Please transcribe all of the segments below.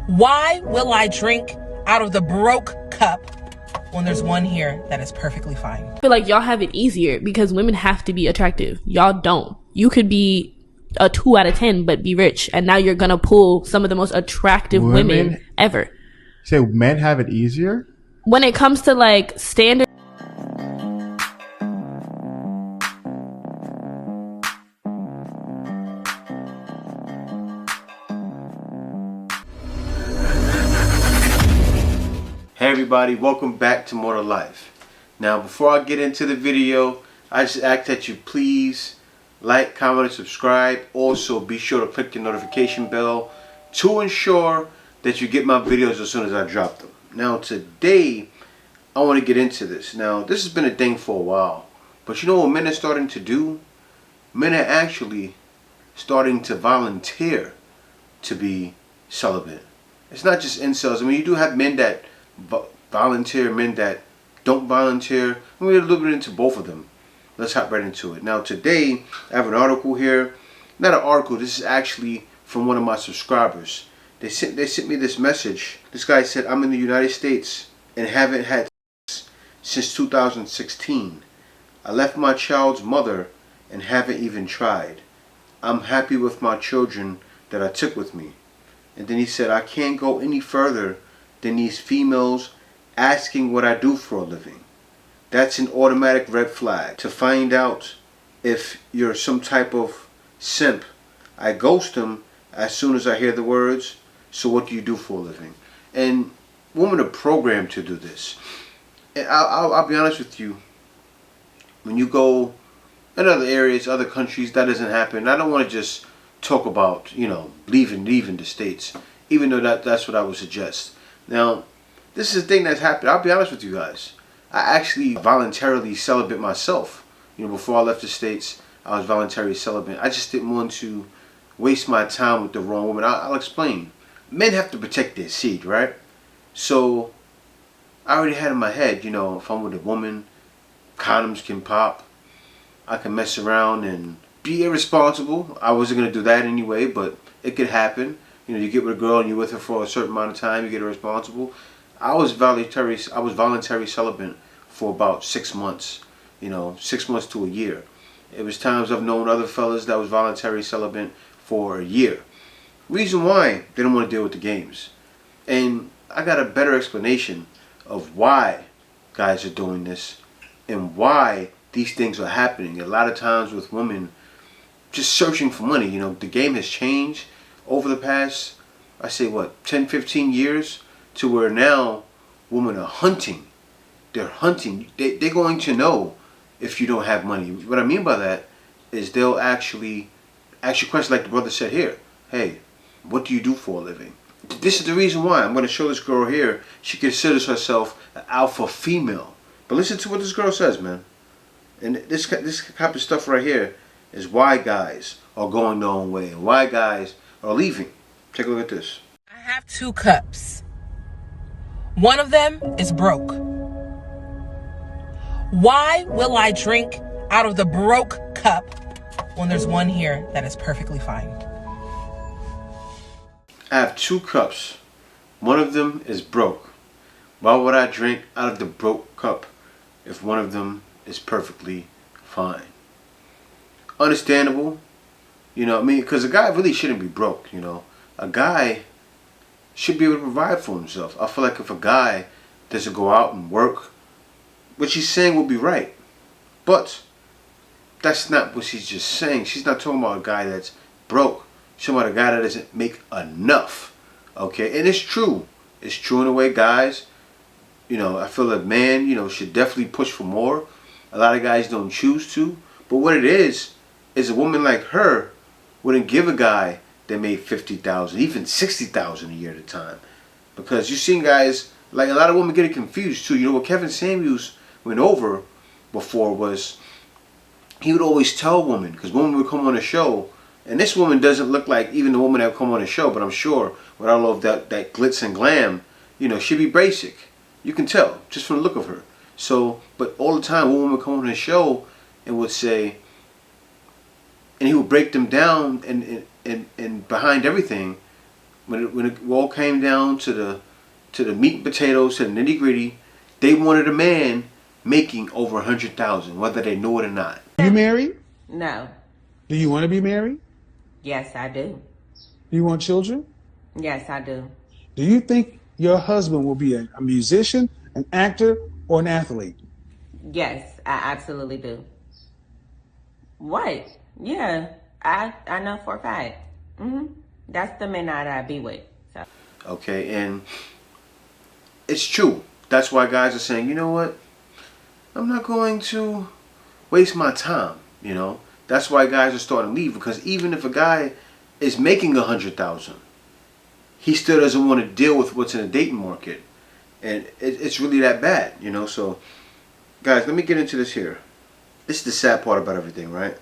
Why will I drink out of the broke cup when there's one here that is perfectly fine? I feel like y'all have it easier because women have to be attractive. Y'all don't. You could be a 2 out of 10 but be rich, and now you're gonna pull some of the most attractive women ever. Say men have it easier? When it comes to like standard. Hey everybody, welcome back to More to Life. Now before I get into the video, I just ask that you please like, comment, and subscribe. Also be sure to click the notification bell to ensure that you get my videos as soon as I drop them. Now today, I want to get into this. Now this has been a thing for a while, but you know what men are starting to do? Men are actually starting to volunteer to be celibate. It's not just incels. I mean, you do have men that volunteer, men that don't volunteer. We're a little bit into both of them. Let's hop right into it. Now today I have an article here. Not an article, this is actually from one of my subscribers. They sent me this message. This guy said, I'm in the United States and haven't had sex since 2016. I left my child's mother and haven't even tried. I'm happy with my children that I took with me. And then he said, I can't go any further than these females asking what I do for a living. That's an automatic red flag. To find out if you're some type of simp, I ghost them as soon as I hear the words, so what do you do for a living? And women are programmed to do this. And I'll be honest with you, when you go in other areas, other countries, that doesn't happen. I don't want to just talk about, leaving the States, even though that's what I would suggest. Now, this is a thing that's happened. I'll be honest with you guys. I actually voluntarily celibate myself. Before I left the States, I was voluntarily celibate. I just didn't want to waste my time with the wrong woman. I'll explain. Men have to protect their seed, right? So, I already had in my head, if I'm with a woman, condoms can pop. I can mess around and be irresponsible. I wasn't going to do that anyway, but it could happen. You get with a girl and you're with her for a certain amount of time, you get irresponsible. I was voluntary celibate for about 6 months, 6 months to a year. It was times I've known other fellas that was voluntary celibate for a year. Reason why? They don't want to deal with the games. And I got a better explanation of why guys are doing this and why these things are happening. A lot of times with women just searching for money. The game has changed over the past, I say 10, 15 years, to where now women are hunting. They're hunting. They're going to know if you don't have money. What I mean by that is they'll actually ask you questions like the brother said here. Hey, what do you do for a living? This is the reason why. I'm going to show this girl here. She considers herself an alpha female. But listen to what this girl says, man. And this type of stuff right here is why guys are going their own way and why guys are leaving. Take a look at this. I have 2 cups. One of them is broke. Why will I drink out of the broke cup when there's one here that is perfectly fine? I have 2 cups. One of them is broke. Why would I drink out of the broke cup if one of them is perfectly fine? Understandable. Because a guy really shouldn't be broke, A guy should be able to provide for himself. I feel like if a guy doesn't go out and work, what she's saying will be right. But that's not what she's just saying. She's not talking about a guy that's broke. She's talking about a guy that doesn't make enough. Okay? And it's true. It's true in a way, guys. I feel like man, should definitely push for more. A lot of guys don't choose to. But what it is a woman like her wouldn't give a guy that made $50,000, even $60,000 a year at a time. Because you've seen guys, like a lot of women get it confused too. What Kevin Samuels went over before was, he would always tell women, because women would come on a show, and this woman doesn't look like even the woman that would come on a show, but I'm sure with all of that glitz and glam, she'd be basic. You can tell, just from the look of her. So, but all the time, one woman would come on a show and would say, and he would break them down and behind everything, when it all came down to the meat and potatoes, to the nitty gritty, they wanted a man making over 100,000, whether they knew it or not. You married? No. Do you want to be married? Yes, I do. Do you want children? Yes, I do. Do you think your husband will be a musician, an actor, or an athlete? Yes, I absolutely do. What? Yeah, I know for a fact. That's the man that I be with. So. Okay, and it's true. That's why guys are saying, you know what? I'm not going to waste my time. You know, that's why guys are starting to leave, because even if a guy is making 100,000, he still doesn't want to deal with what's in the dating market, and it's really that bad. You know, so guys, let me get into this here. This is the sad part about everything, right?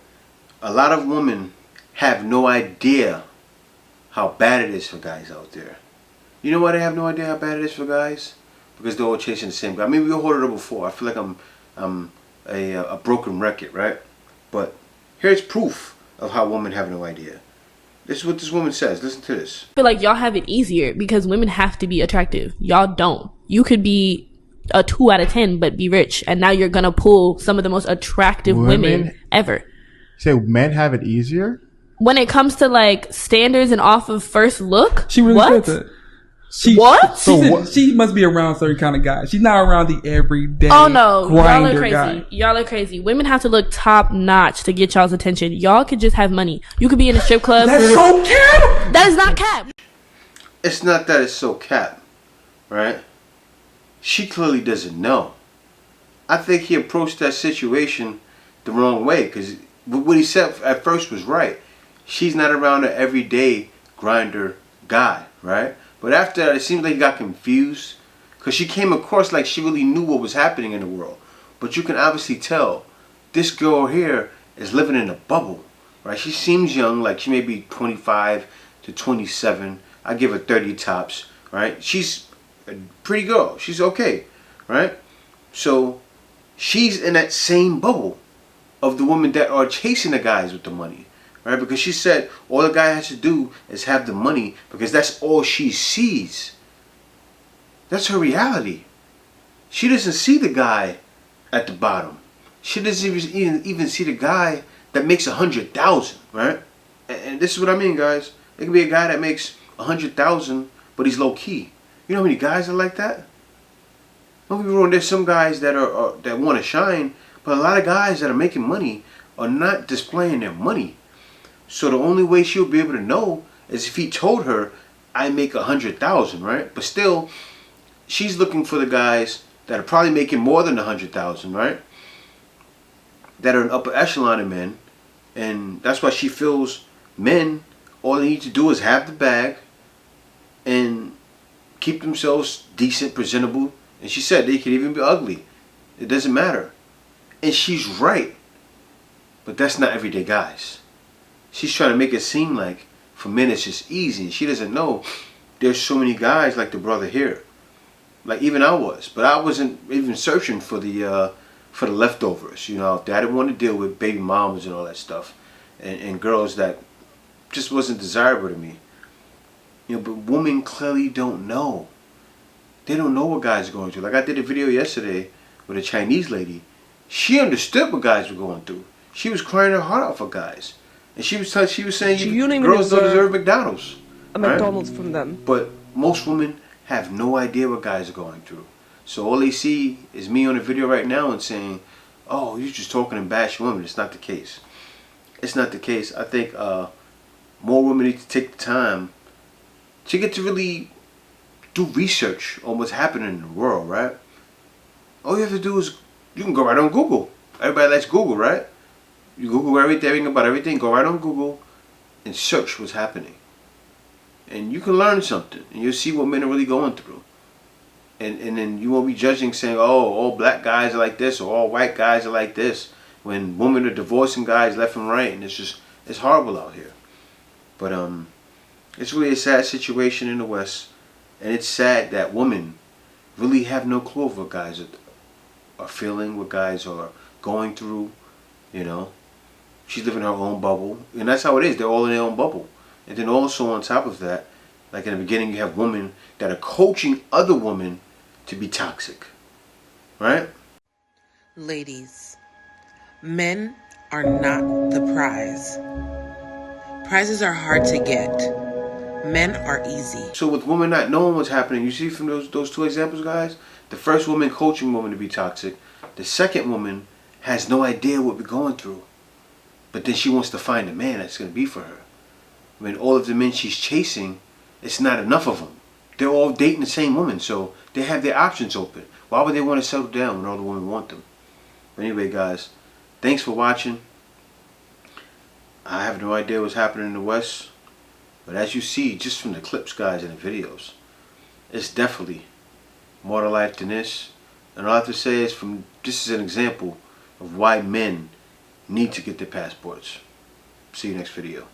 A lot of women have no idea how bad it is for guys out there. You know why they have no idea how bad it is for guys? Because they're all chasing the same guy. I mean, we all heard it before. I feel like I'm a broken record, right? But here's proof of how women have no idea. This is what this woman says. Listen to this. I feel like y'all have it easier because women have to be attractive. Y'all don't. You could be a 2 out of 10 but be rich, and now you're gonna pull some of the most attractive women ever. Say men have it easier? When it comes to like standards and off of first look, she really what? said that. What? She must be around certain kind of guys. She's not around the everyday. Oh no, y'all are crazy. Guy. Y'all are crazy. Women have to look top notch to get y'all's attention. Y'all could just have money. You could be in a strip club. That's so cap. That is not cap. It's not that it's so cap, right? She clearly doesn't know. I think he approached that situation the wrong way, because what he said at first was right. She's not around an everyday grinder guy, right? But after that, it seems like he got confused, because she came across like she really knew what was happening in the world. But you can obviously tell this girl here is living in a bubble, right? She seems young, like she may be 25 to 27. I give her 30 tops, right? She's a pretty girl. She's okay, right? So she's in that same bubble of the women that are chasing the guys with the money, right? Because she said all the guy has to do is have the money, because that's all she sees. That's her reality. She doesn't see the guy at the bottom. She doesn't even see the guy that makes 100,000, right? And this is what I mean, guys. It could be a guy that makes 100,000, but he's low key. You know how many guys are like that? Don't get me wrong. There's some guys that are that want to shine, but a lot of guys that are making money are not displaying their money. So the only way she'll be able to know is if he told her, I make 100,000, right? But still, she's looking for the guys that are probably making more than 100,000, right? That are an upper echelon of men. And that's why she feels men, all they need to do is have the bag and keep themselves decent, presentable. And she said they could even be ugly. It doesn't matter. And she's right. But that's not everyday guys. She's trying to make it seem like for men it's just easy. She doesn't know there's so many guys like the brother here. Like even I was. But I wasn't even searching for the leftovers. You know, I didn't want to deal with baby mamas and all that stuff. And girls that just wasn't desirable to me. You know, but women clearly don't know. They don't know what guys are going through. Like I did a video yesterday with a Chinese lady. She understood what guys were going through. She was crying her heart out for guys. And she was saying girls don't deserve McDonald's. A McDonald's from them. But most women have no idea what guys are going through. So all they see is me on a video right now and saying, oh, you're just talking and bash women. It's not the case. It's not the case. I think more women need to take the time to get to really do research on what's happening in the world, right? All you have to do is, you can go right on Google. Everybody likes Google, right? You Google everything about everything, go right on Google and search what's happening. And you can learn something, and you'll see what men are really going through. And then you won't be judging saying, oh, all black guys are like this, or all white guys are like this, when women are divorcing guys left and right, and it's horrible out here. But it's really a sad situation in the West, and it's sad that women really have no clue of what guys are feeling, what guys are going through, you know. She's living her own bubble, and that's how it is. They're all in their own bubble. And then also on top of that, Like in the beginning, you have women that are coaching other women to be toxic, right? Ladies, men are not the prize. Prizes are hard to get. Men are easy. So with women not knowing what's happening, you see from those two examples, guys, the first woman coaching woman to be toxic, the second woman has no idea what we're going through, but then she wants to find a man that's going to be for her. I mean, all of the men she's chasing, it's not enough of them. They're all dating the same woman, so they have their options open. Why would they want to settle down when all the women want them? But anyway, guys, thanks for watching. I have no idea what's happening in the West, but as you see, just from the clips, guys, and the videos, it's definitely more to life than this. And all I have to say is, this is an example of why men need to get their passports. See you next video.